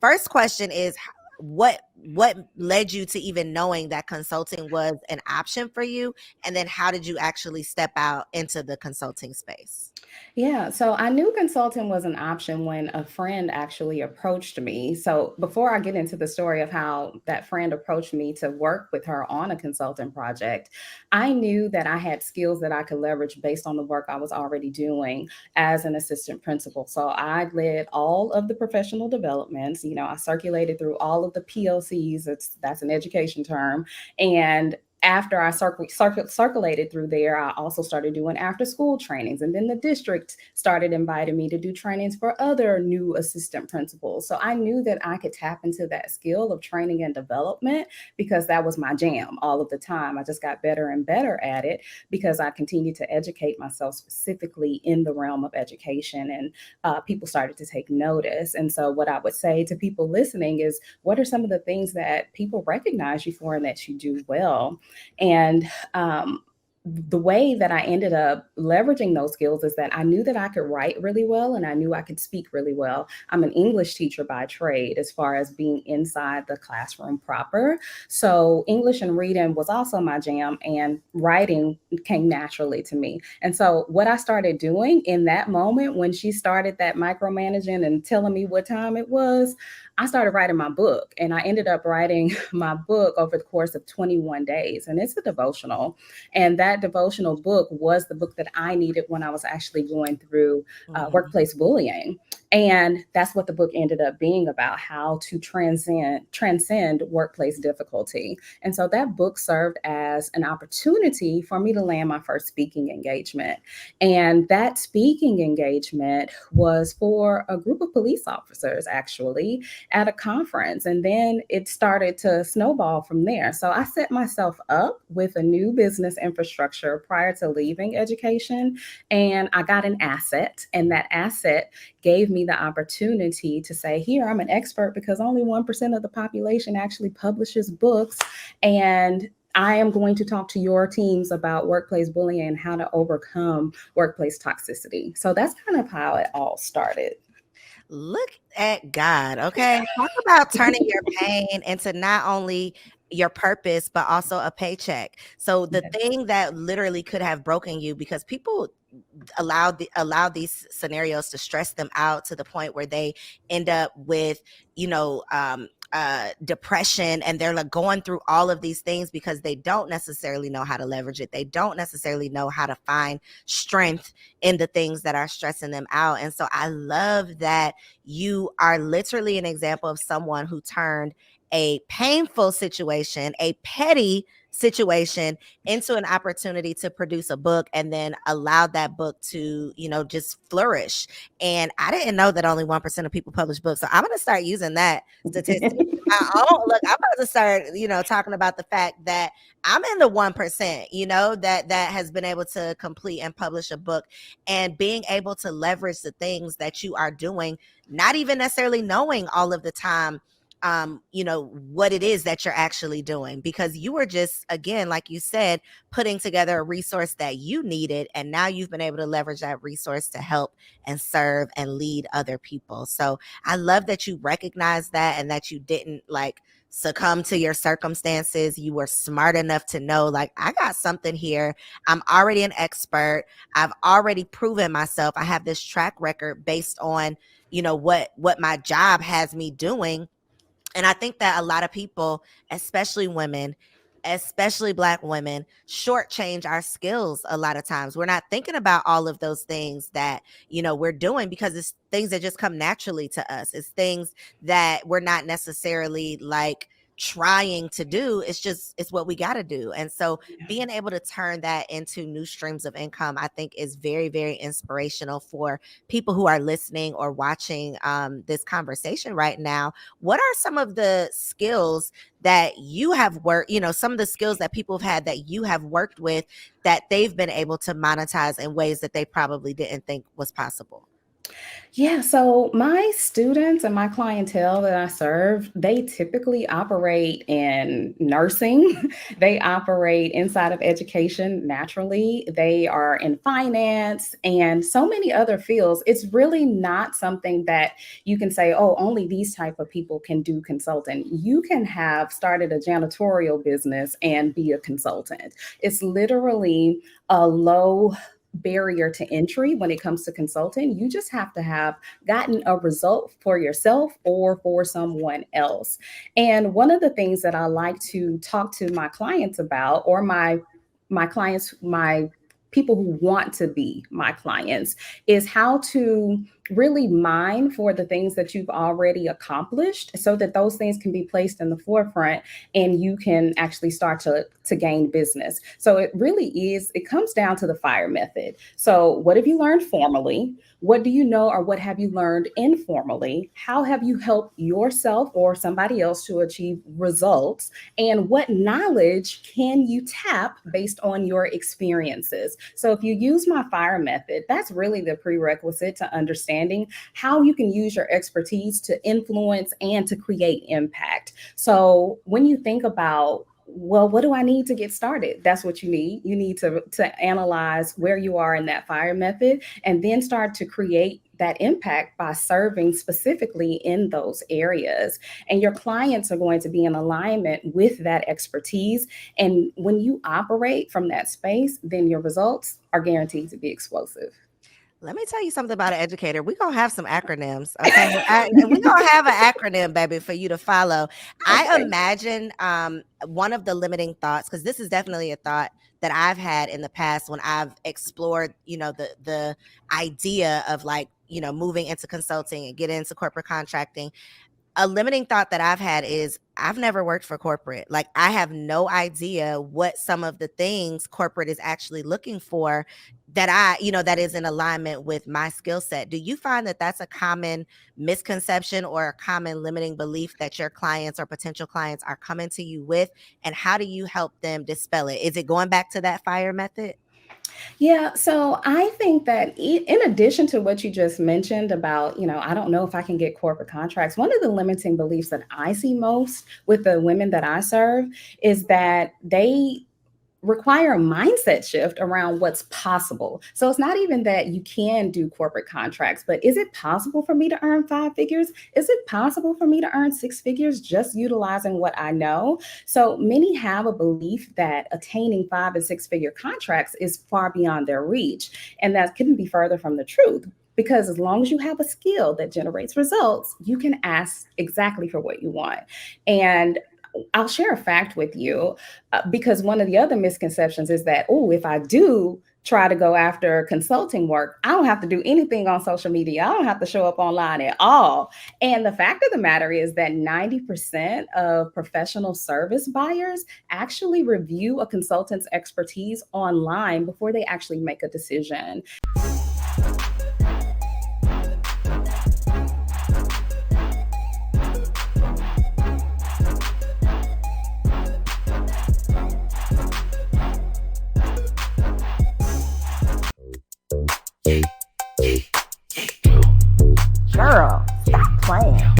first question is, what led you to even knowing that consulting was an option for you? And then how did you actually step out into the consulting space? Yeah, so I knew consulting was an option when a friend actually approached me. So before I get into the story of how that friend approached me to work with her on a consulting project, I knew that I had skills that I could leverage based on the work I was already doing as an assistant principal. So I led all of the professional developments. I circulated through all of the PLCs. That's an education term, and after I circulated through there, I also started doing after school trainings. And then the district started inviting me to do trainings for other new assistant principals. So I knew that I could tap into that skill of training and development because that was my jam all of the time. I just got better and better at it because I continued to educate myself specifically in the realm of education. And people started to take notice. And so, what I would say to people listening is, what are some of the things that people recognize you for and that you do well? And the way that I ended up leveraging those skills is that I knew that I could write really well and I knew I could speak really well. I'm an English teacher by trade as far as being inside the classroom proper. So English and reading was also my jam, and writing came naturally to me. And so what I started doing in that moment when she started that micromanaging and telling me what time it was, I started writing my book, and I ended up writing my book over the course of 21 days. And it's a devotional. And that devotional book was the book that I needed when I was actually going through workplace bullying. And that's what the book ended up being about, how to transcend workplace difficulty. And so that book served as an opportunity for me to land my first speaking engagement. And that speaking engagement was for a group of police officers, actually, at a conference. And then it started to snowball from there. So I set myself up with a new business infrastructure prior to leaving education. And I got an asset, and that asset gave me the opportunity to say, here, I'm an expert because only 1% of the population actually publishes books. And I am going to talk to your teams about workplace bullying and how to overcome workplace toxicity. So that's kind of how it all started. Look at God. Okay. Talk about turning your pain into not only your purpose, but also a paycheck. So the Yes. thing that literally could have broken you, because people allow these scenarios to stress them out to the point where they end up with, depression, and they're like going through all of these things because they don't necessarily know how to leverage it. They don't necessarily know how to find strength in the things that are stressing them out. And so I love that you are literally an example of someone who turned a painful situation, a petty situation, into an opportunity to produce a book, and then allowed that book to, just flourish. And I didn't know that only 1% of people publish books. So I'm going to start using that statistic. Look, I'm about to start, talking about the fact that I'm in the 1%, that has been able to complete and publish a book, and being able to leverage the things that you are doing, not even necessarily knowing all of the time what it is that you're actually doing, because you were just, again, like you said, putting together a resource that you needed. And now you've been able to leverage that resource to help and serve and lead other people. So I love that you recognize that, and that you didn't succumb to your circumstances. You were smart enough to know, I got something here. I'm already an expert. I've already proven myself. I have this track record based on, what my job has me doing. And I think that a lot of people, especially women, especially Black women, shortchange our skills a lot of times. We're not thinking about all of those things that, we're doing, because it's things that just come naturally to us. It's things that we're not necessarily trying to do. It's what we got to do. And so being able to turn that into new streams of income, I think, is very, very inspirational for people who are listening or watching this conversation right now. What are some of the skills that you have worked, some of the skills that people have had that you have worked with, that they've been able to monetize in ways that they probably didn't think was possible? Yeah, so my students and my clientele that I serve, they typically operate in nursing. They operate inside of education naturally. They are in finance and so many other fields. It's really not something that you can say, oh, only these type of people can do consulting. You can have started a janitorial business and be a consultant. It's literally a low barrier to entry when it comes to consulting. You just have to have gotten a result for yourself or for someone else. And one of the things that I like to talk to my clients about, or my clients, my people who want to be my clients, is how to really mine for the things that you've already accomplished so that those things can be placed in the forefront and you can actually start to gain business. So it really is, it comes down to the fire method. So what have you learned formally? What do you know, or what have you learned informally? How have you helped yourself or somebody else to achieve results? And what knowledge can you tap based on your experiences? So if you use my fire method, that's really the prerequisite to understanding how you can use your expertise to influence and to create impact. So when you think about, well, what do I need to get started? That's what you need. You need to analyze where you are in that fire method and then start to create that impact by serving specifically in those areas. And your clients are going to be in alignment with that expertise. And when you operate from that space, then your results are guaranteed to be explosive. Let me tell you something about an educator. We're gonna have some acronyms, okay? We're gonna have an acronym, baby, for you to follow. I Okay. imagine one of the limiting thoughts, because this is definitely a thought that I've had in the past when I've explored, the idea of like, moving into consulting and getting into corporate contracting. A limiting thought that I've had is I've never worked for corporate. Like, I have no idea what some of the things corporate is actually looking for that that is in alignment with my skill set. Do you find that that's a common misconception or a common limiting belief that your clients or potential clients are coming to you with? And how do you help them dispel it? Is it going back to that fire method? Yeah, so I think that in addition to what you just mentioned about, I don't know if I can get corporate contracts, one of the limiting beliefs that I see most with the women that I serve is that they require a mindset shift around what's possible. So it's not even that you can do corporate contracts, but is it possible for me to earn five figures? Is it possible for me to earn six figures just utilizing what I know? So many have a belief that attaining five and six figure contracts is far beyond their reach. And that couldn't be further from the truth. Because as long as you have a skill that generates results, you can ask exactly for what you want. And I'll share a fact with you because one of the other misconceptions is that, oh, if I do try to go after consulting work, I don't have to do anything on social media. I don't have to show up online at all. And the fact of the matter is that 90% of professional service buyers actually review a consultant's expertise online before they actually make a decision. Girl, stop playing.